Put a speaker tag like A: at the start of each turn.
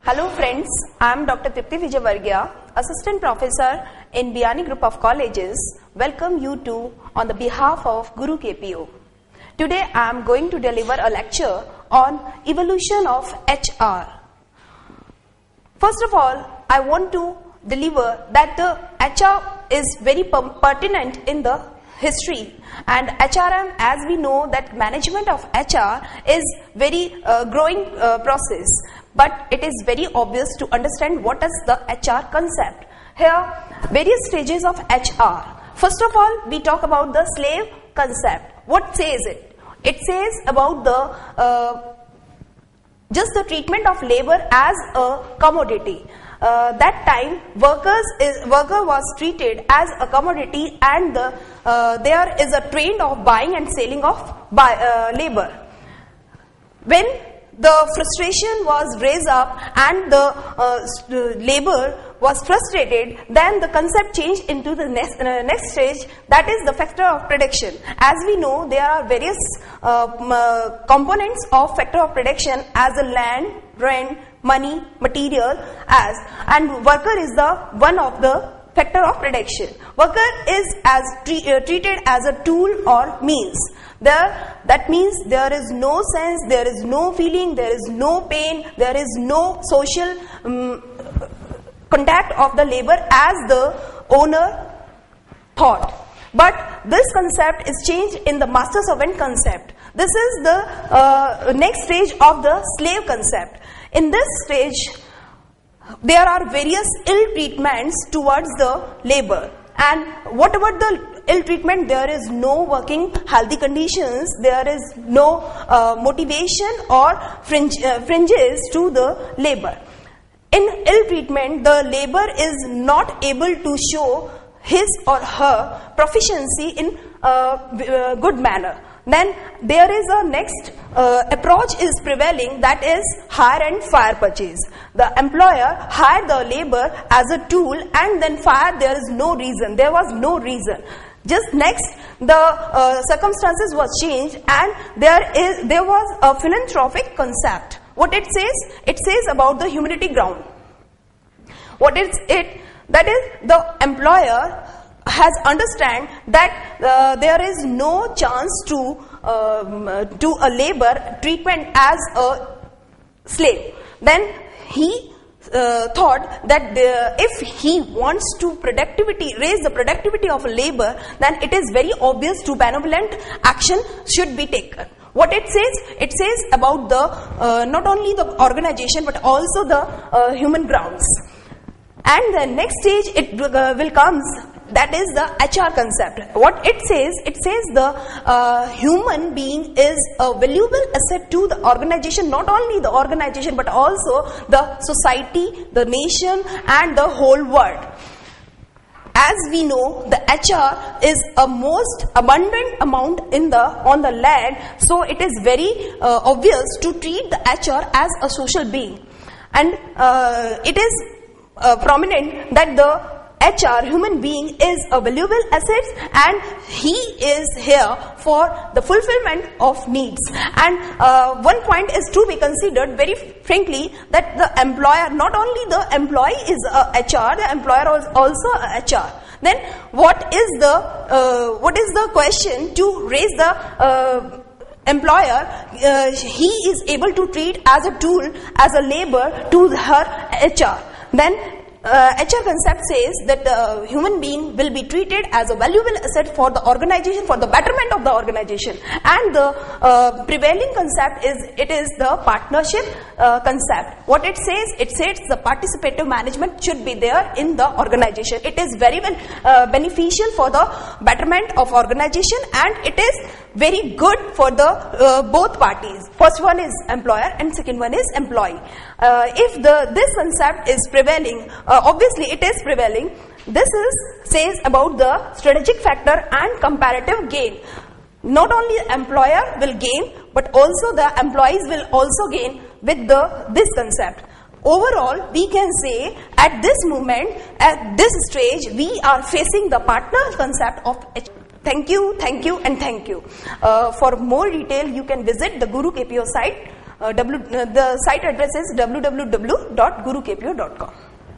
A: Hello friends, I am Dr. Tripti Vijayvargiya, Assistant Professor in Biyani Group of Colleges. Welcome you to on the behalf of Guru KPO. Today I am going to deliver a lecture on evolution of HR. First of all, I want to deliver that the HR is very pertinent in the history, and HRM, as we know that management of HR is very growing process, but it is very obvious to understand what is the HR concept. Here, various stages of HR. First of all, we talk about the slave concept. What says it? It says about the just the treatment of labor as a commodity. That time, worker was treated as a commodity, and there is a trend of buying and selling of labor. When the frustration was raised up and the labor was frustrated, then the concept changed into the next stage, that is the factor of production. As we know, there are various components of factor of production as a land, rent, money, material, and worker is the one of the factor of production. Worker is treated as a tool or means. That means there is no sense, there is no feeling, there is no pain, there is no social contact of the labor as the owner thought. But this concept is changed in the master-servant concept. This is the next stage of the slave concept. In this stage, there are various ill treatments towards the labor. And what about the ill treatment? There is no working healthy conditions, there is no motivation or fringes to the labor. In ill treatment, the labor is not able to show his or her proficiency in a good manner. Then there is a next approach is prevailing, that is hire and fire purchase. The employer hired the labor as a tool and then fire. There is no reason. There was no reason. Just next, the circumstances was changed, and there was a philanthropic concept. What it says? It says about the humanity ground. What is it? That is the employer has understand that there is no chance to do a labor treatment as a slave. Then he thought that if he wants to raise the productivity of labor, then it is very obvious to benevolent action should be taken. What it says? It says about the not only the organization but also the human grounds. And the next stage it will comes, that is the HR concept. What it says the human being is a valuable asset to the organization, not only the organization but also the society, the nation and the whole world. As we know, the HR is a most abundant amount on the land, so it is very obvious to treat the HR as a social being. And it is prominent that the HR, human being, is a valuable asset, and he is here for the fulfillment of needs. And one point is to be considered very frankly, that the employer, not only the employee is a HR, the employer is also a HR. Then what is the question to raise the employer? He is able to treat as a tool, as a labor to her HR. Then HR concept says that the human being will be treated as a valuable asset for the organization, for the betterment of the organization. And the prevailing concept is the partnership concept. What it says the participative management should be there in the organization. It is very well beneficial for the betterment of organization, and it is very good for the both parties. First one is employer and second one is employee. If this concept is prevailing, obviously it is prevailing. This says about the strategic factor and comparative gain. Not only the employer will gain, but also the employees will also gain with this concept. Overall, we can say at this moment, at this stage, we are facing the partner concept of HR. Thank you, and thank you. For more detail, you can visit the Guru KPO site. the site address is www.gurukpo.com.